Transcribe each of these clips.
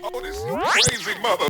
Oh, this crazy mother.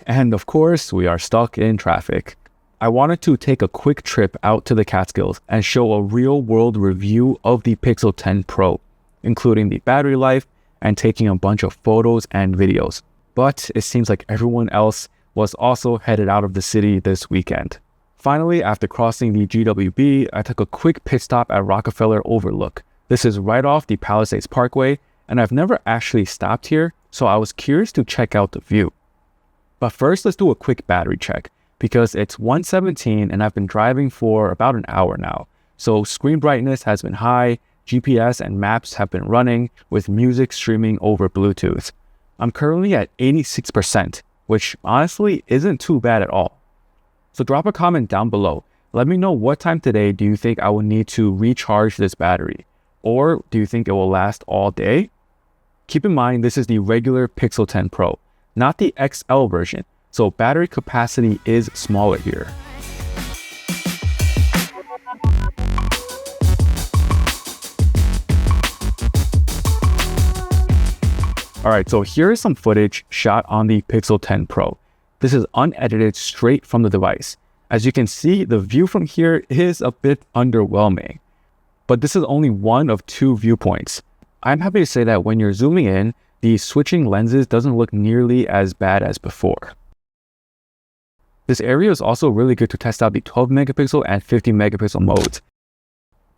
And of course, we are stuck in traffic. I wanted to take a quick trip out to the Catskills and show a real-world review of the Pixel 10 Pro, including the battery life and taking a bunch of photos and videos. But it seems like everyone else was also headed out of the city this weekend. Finally, after crossing the GWB, I took a quick pit stop at Rockefeller Overlook. This is right off the Palisades Parkway, and I've never actually stopped here, so I was curious to check out the view. But first, let's do a quick battery check, because it's 1:17 and I've been driving for about an hour now. So screen brightness has been high, GPS and maps have been running, with music streaming over Bluetooth. I'm currently at 86%, which honestly isn't too bad at all. So drop a comment down below. Let me know what time today do you think I will need to recharge this battery? Or do you think it will last all day? Keep in mind, this is the regular Pixel 10 Pro, not the XL version, so battery capacity is smaller here. Alright, so here is some footage shot on the Pixel 10 Pro. This is unedited straight from the device. As you can see, the view from here is a bit underwhelming. But this is only one of two viewpoints. I'm happy to say that when you're zooming in, the switching lenses doesn't look nearly as bad as before. This area is also really good to test out the 12 megapixel and 50 megapixel modes.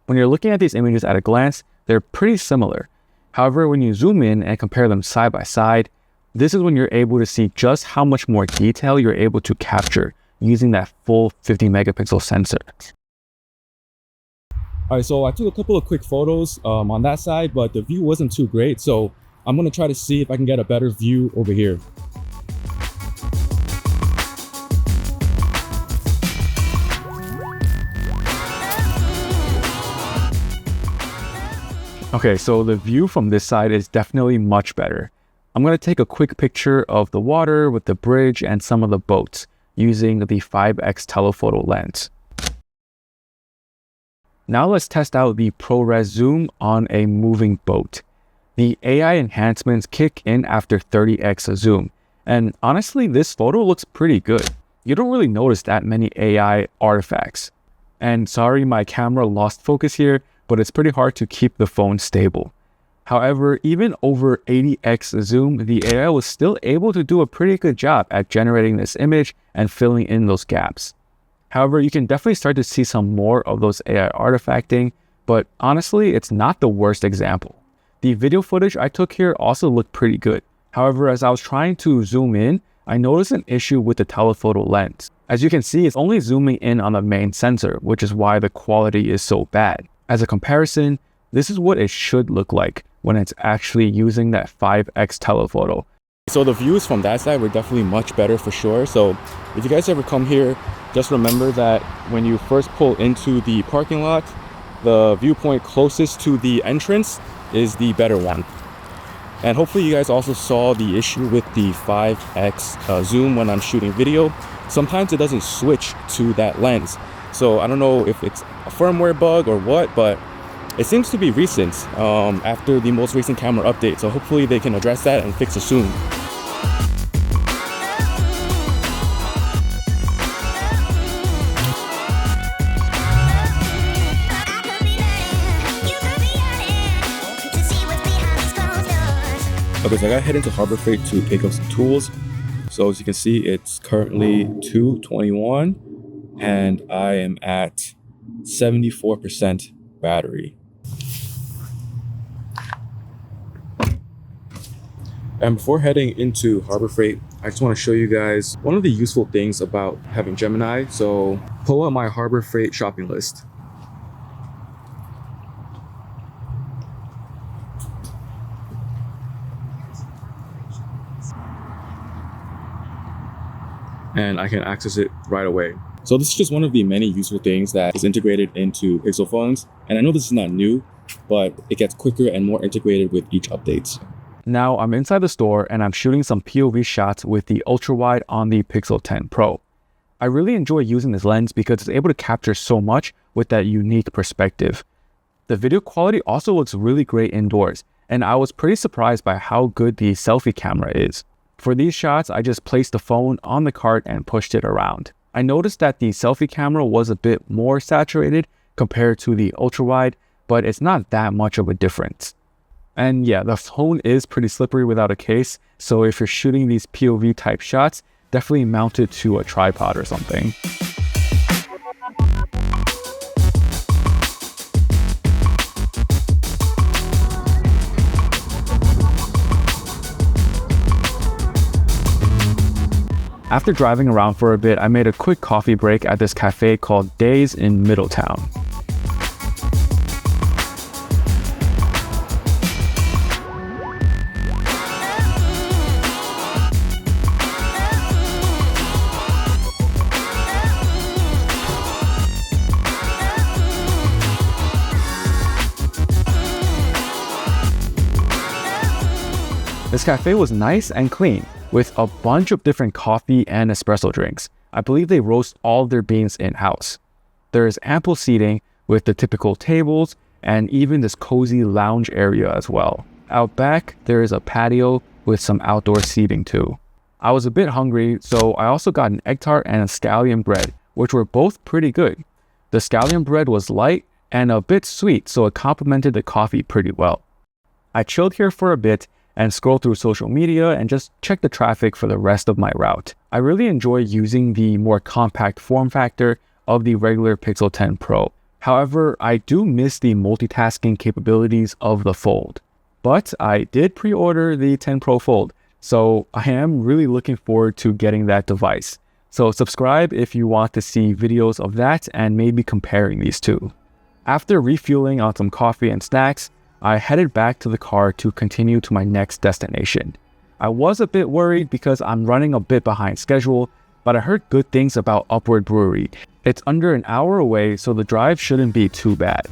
When you're looking at these images at a glance, they're pretty similar. However, when you zoom in and compare them side by side, this is when you're able to see just how much more detail you're able to capture using that full 50 megapixel sensor. Alright, so I took a couple of quick photos on that side, but the view wasn't too great, so I'm going to try to see if I can get a better view over here. Okay, so the view from this side is definitely much better. I'm going to take a quick picture of the water with the bridge and some of the boats using the 5x telephoto lens. Now let's test out the ProRes zoom on a moving boat. The AI enhancements kick in after 30x zoom, and honestly this photo looks pretty good. You don't really notice that many AI artifacts. And sorry my camera lost focus here, but it's pretty hard to keep the phone stable. However, even over 80x zoom, the AI was still able to do a pretty good job at generating this image and filling in those gaps. However, you can definitely start to see some more of those AI artifacting, but honestly, it's not the worst example. The video footage I took here also looked pretty good. However, as I was trying to zoom in, I noticed an issue with the telephoto lens. As you can see, it's only zooming in on the main sensor, which is why the quality is so bad. As a comparison, this is what it should look like when it's actually using that 5x telephoto. So the views from that side were definitely much better for sure. So if you guys ever come here, just remember that when you first pull into the parking lot, the viewpoint closest to the entrance is the better one. And hopefully you guys also saw the issue with the 5x zoom when I'm shooting video. Sometimes it doesn't switch to that lens. So I don't know if it's a firmware bug or what, but it seems to be recent after the most recent camera update. So hopefully they can address that and fix it soon. Okay, so I gotta head into Harbor Freight to pick up some tools. So as you can see, it's currently 2:21 and I am at 74% battery. And before heading into Harbor Freight, I just want to show you guys one of the useful things about having Gemini. So pull up my Harbor Freight shopping list. And I can access it right away. So this is just one of the many useful things that is integrated into Pixel phones. And I know this is not new, but it gets quicker and more integrated with each update. Now I'm inside the store and I'm shooting some POV shots with the ultra wide on the Pixel 10 Pro. I really enjoy using this lens because it's able to capture so much with that unique perspective. The video quality also looks really great indoors, and I was pretty surprised by how good the selfie camera is. For these shots, I just placed the phone on the cart and pushed it around. I noticed that the selfie camera was a bit more saturated compared to the ultra wide, but it's not that much of a difference. And yeah, the phone is pretty slippery without a case, so if you're shooting these POV type shots, definitely mount it to a tripod or something. After driving around for a bit, I made a quick coffee break at this cafe called Days in Middletown. This cafe was nice and clean, with a bunch of different coffee and espresso drinks. I believe they roast all of their beans in-house. There is ample seating with the typical tables and even this cozy lounge area as well. Out back, there is a patio with some outdoor seating too. I was a bit hungry, so I also got an egg tart and a scallion bread, which were both pretty good. The scallion bread was light and a bit sweet, so it complemented the coffee pretty well. I chilled here for a bit and scroll through social media and just check the traffic for the rest of my route. I really enjoy using the more compact form factor of the regular Pixel 10 Pro. However, I do miss the multitasking capabilities of the Fold. But I did pre-order the 10 Pro Fold, so I am really looking forward to getting that device. So subscribe if you want to see videos of that and maybe comparing these two. After refueling on some coffee and snacks, I headed back to the car to continue to my next destination. I was a bit worried because I'm running a bit behind schedule, but I heard good things about Upward Brewery. It's under an hour away, so the drive shouldn't be too bad.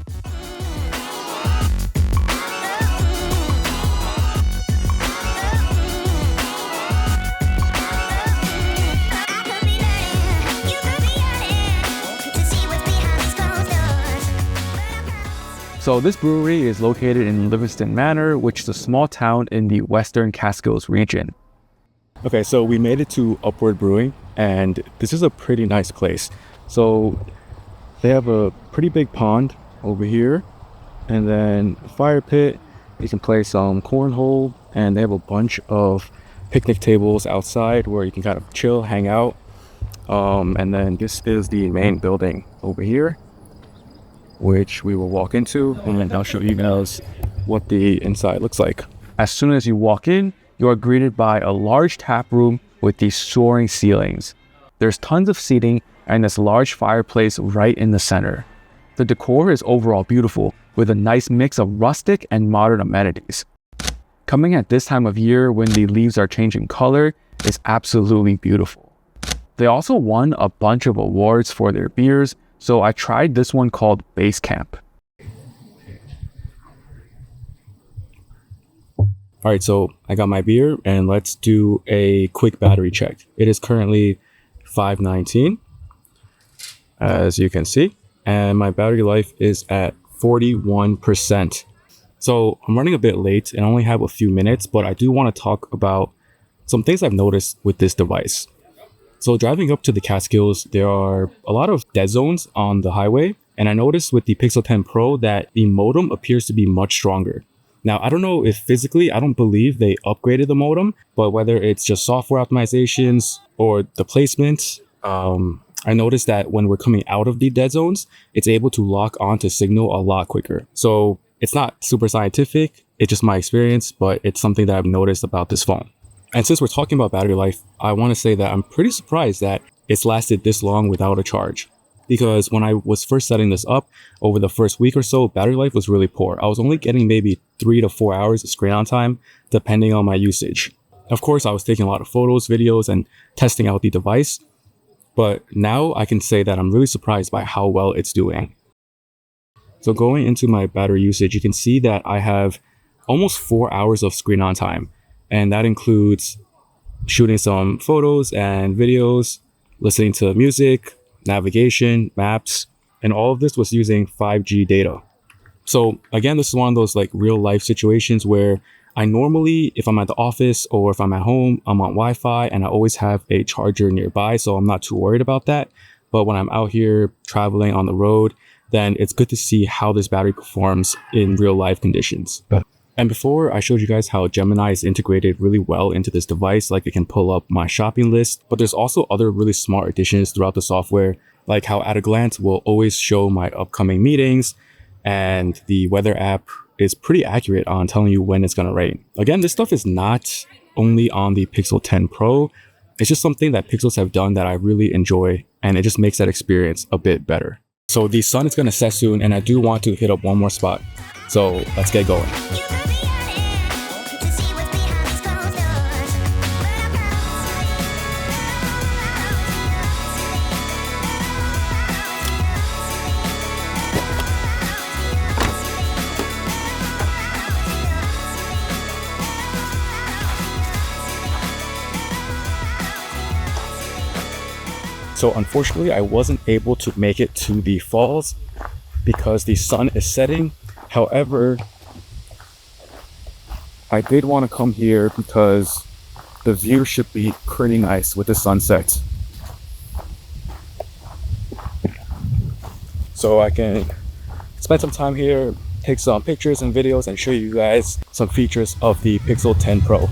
So this brewery is located in Livingston Manor, which is a small town in the western Catskills region. Okay, so we made it to Upward Brewing, and this is a pretty nice place. So they have a pretty big pond over here, and then a fire pit. You can play some cornhole, and they have a bunch of picnic tables outside where you can kind of chill, hang out. And then this is the main building over here, which we will walk into, and then I'll show you guys what the inside looks like. As soon as you walk in, you are greeted by a large tap room with these soaring ceilings. There's tons of seating and this large fireplace right in the center. The decor is overall beautiful, with a nice mix of rustic and modern amenities. Coming at this time of year when the leaves are changing color is absolutely beautiful. They also won a bunch of awards for their beers, so I tried this one called Base Camp. All right, so I got my beer and let's do a quick battery check. It is currently 5:19, as you can see, and my battery life is at 41%. So I'm running a bit late and I only have a few minutes, but I do want to talk about some things I've noticed with this device. So driving up to the Catskills, there are a lot of dead zones on the highway, and I noticed with the Pixel 10 Pro that the modem appears to be much stronger. Now, I don't know if physically, I don't believe they upgraded the modem, but whether it's just software optimizations or the placement, I noticed that when we're coming out of the dead zones, it's able to lock onto signal a lot quicker. So it's not super scientific, it's just my experience, but it's something that I've noticed about this phone. And since we're talking about battery life, I want to say that I'm pretty surprised that it's lasted this long without a charge. Because when I was first setting this up, over the first week or so, battery life was really poor. I was only getting maybe 3 to 4 hours of screen on time, depending on my usage. Of course, I was taking a lot of photos, videos, and testing out the device. But now I can say that I'm really surprised by how well it's doing. So going into my battery usage, you can see that I have almost 4 hours of screen on time. And that includes shooting some photos and videos, listening to music, navigation, maps, and all of this was using 5G data. So again, this is one of those like real life situations where I normally, if I'm at the office or if I'm at home, I'm on Wi-Fi and I always have a charger nearby, so I'm not too worried about that. But when I'm out here traveling on the road, then it's good to see how this battery performs in real life conditions. And before, I showed you guys how Gemini is integrated really well into this device, like it can pull up my shopping list, but there's also other really smart additions throughout the software, like how at a glance will always show my upcoming meetings, and the weather app is pretty accurate on telling you when it's going to rain. Again, this stuff is not only on the Pixel 10 Pro, it's just something that Pixels have done that I really enjoy, and it just makes that experience a bit better. So the sun is going to set soon, and I do want to hit up one more spot. So let's get going. So unfortunately, I wasn't able to make it to the falls because the sun is setting. However, I did want to come here because the view should be pretty nice with the sunset. So I can spend some time here, take some pictures and videos, and show you guys some features of the Pixel 10 Pro.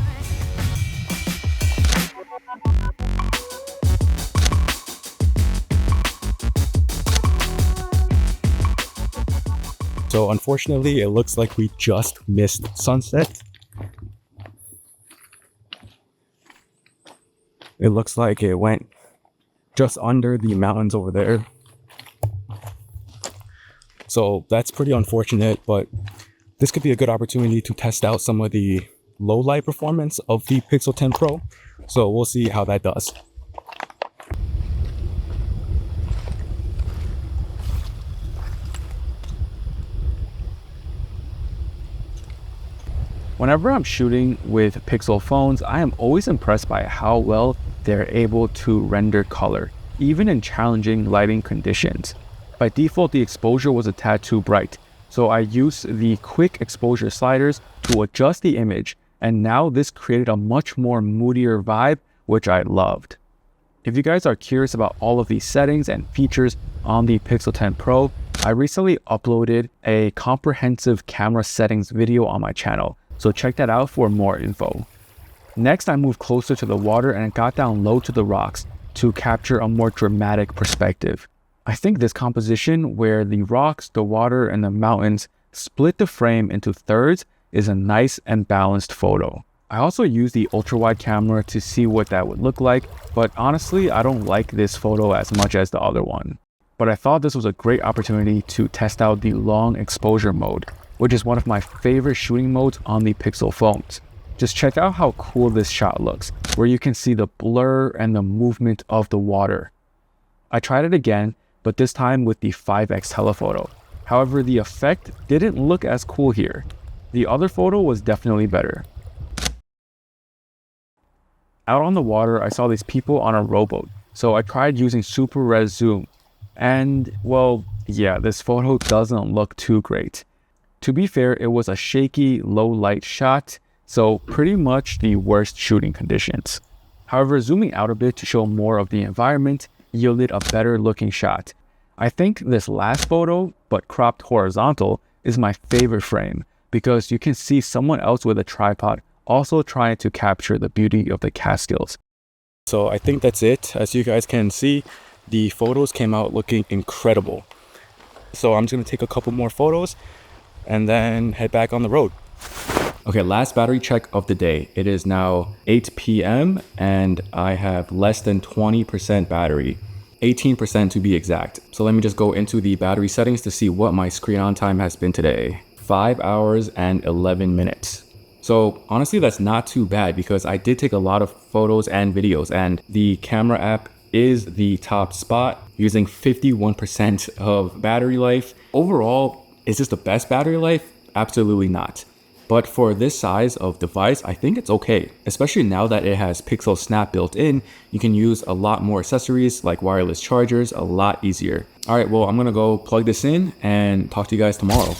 So unfortunately, it looks like we just missed sunset. It looks like it went just under the mountains over there. So that's pretty unfortunate, but this could be a good opportunity to test out some of the low light performance of the Pixel 10 Pro. So we'll see how that does. Whenever I'm shooting with Pixel phones, I am always impressed by how well they're able to render color, even in challenging lighting conditions. By default, the exposure was a tad too bright, so I used the quick exposure sliders to adjust the image, and now this created a much more moodier vibe, which I loved. If you guys are curious about all of these settings and features on the Pixel 10 Pro, I recently uploaded a comprehensive camera settings video on my channel, so check that out for more info. Next, I moved closer to the water and got down low to the rocks to capture a more dramatic perspective. I think this composition where the rocks, the water, and the mountains split the frame into thirds is a nice and balanced photo. I also used the ultra-wide camera to see what that would look like, but honestly, I don't like this photo as much as the other one. But I thought this was a great opportunity to test out the long exposure mode, which is one of my favorite shooting modes on the Pixel phones. Just check out how cool this shot looks, where you can see the blur and the movement of the water. I tried it again, but this time with the 5x telephoto. However, the effect didn't look as cool here. The other photo was definitely better. Out on the water, I saw these people on a rowboat, so I tried using super res zoom. And well, yeah, this photo doesn't look too great. To be fair, it was a shaky, low light shot, so pretty much the worst shooting conditions. However, zooming out a bit to show more of the environment yielded a better looking shot. I think this last photo, but cropped horizontal, is my favorite frame because you can see someone else with a tripod also trying to capture the beauty of the Catskills. So I think that's it. As you guys can see, the photos came out looking incredible. So I'm just gonna take a couple more photos and then head back on the road. Okay, last battery check of the day. It is now 8 p.m. and I have less than 20% battery, 18% to be exact. So let me just go into the battery settings to see what my screen on time has been today. 5 hours and 11 minutes. So honestly, that's not too bad because I did take a lot of photos and videos, and the camera app is the top spot using 51% of battery life. Overall, Is this the best battery life? Absolutely not. But for this size of device, I think it's okay. Especially now that it has Pixel Snap built in, you can use a lot more accessories like wireless chargers a lot easier. All right, well, I'm gonna go plug this in and talk to you guys tomorrow.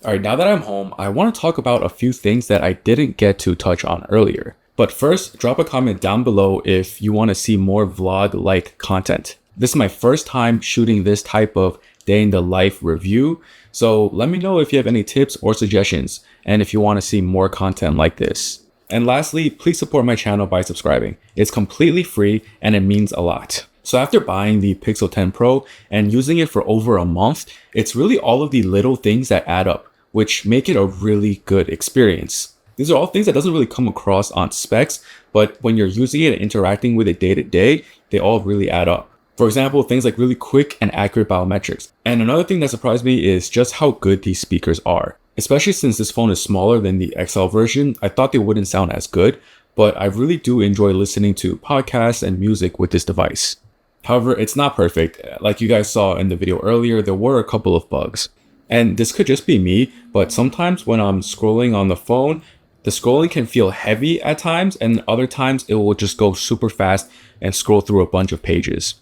All right, now that I'm home, I want to talk about a few things that I didn't get to touch on earlier. But first, drop a comment down below if you want to see more vlog-like content. This is my first time shooting this type of day in the life review, so let me know if you have any tips or suggestions, and if you want to see more content like this. And lastly, please support my channel by subscribing. It's completely free and it means a lot. So after buying the Pixel 10 Pro and using it for over a month, it's really all of the little things that add up, which make it a really good experience. These are all things that doesn't really come across on specs, but when you're using it and interacting with it day to day, they all really add up. For example, things like really quick and accurate biometrics. And another thing that surprised me is just how good these speakers are. Especially since this phone is smaller than the XL version, I thought they wouldn't sound as good, but I really do enjoy listening to podcasts and music with this device. However, it's not perfect. Like you guys saw in the video earlier, there were a couple of bugs. And this could just be me, but sometimes when I'm scrolling on the phone, the scrolling can feel heavy at times, and other times it will just go super fast and scroll through a bunch of pages.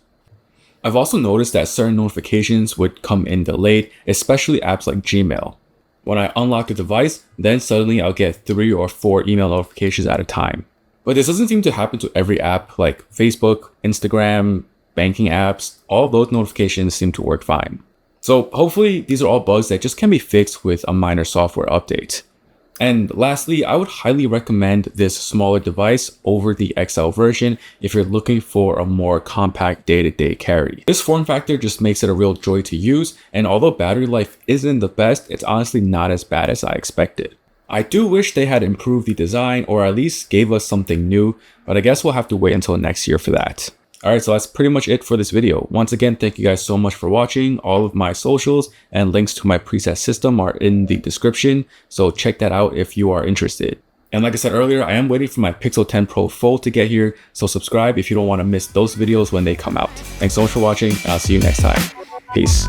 I've also noticed that certain notifications would come in delayed, especially apps like Gmail. When I unlock the device, then suddenly I'll get 3 or 4 email notifications at a time. But this doesn't seem to happen to every app like Facebook, Instagram, banking apps. All of those notifications seem to work fine. So hopefully these are all bugs that just can be fixed with a minor software update. And lastly, I would highly recommend this smaller device over the XL version if you're looking for a more compact day-to-day carry. This form factor just makes it a real joy to use, and although battery life isn't the best, it's honestly not as bad as I expected. I do wish they had improved the design or at least gave us something new, but I guess we'll have to wait until next year for that. Alright, so that's pretty much it for this video. Once again, thank you guys so much for watching. All of my socials and links to my preset system are in the description, so check that out if you are interested. And like I said earlier, I am waiting for my Pixel 10 Pro Fold to get here, so subscribe if you don't want to miss those videos when they come out. Thanks so much for watching, and I'll see you next time. Peace.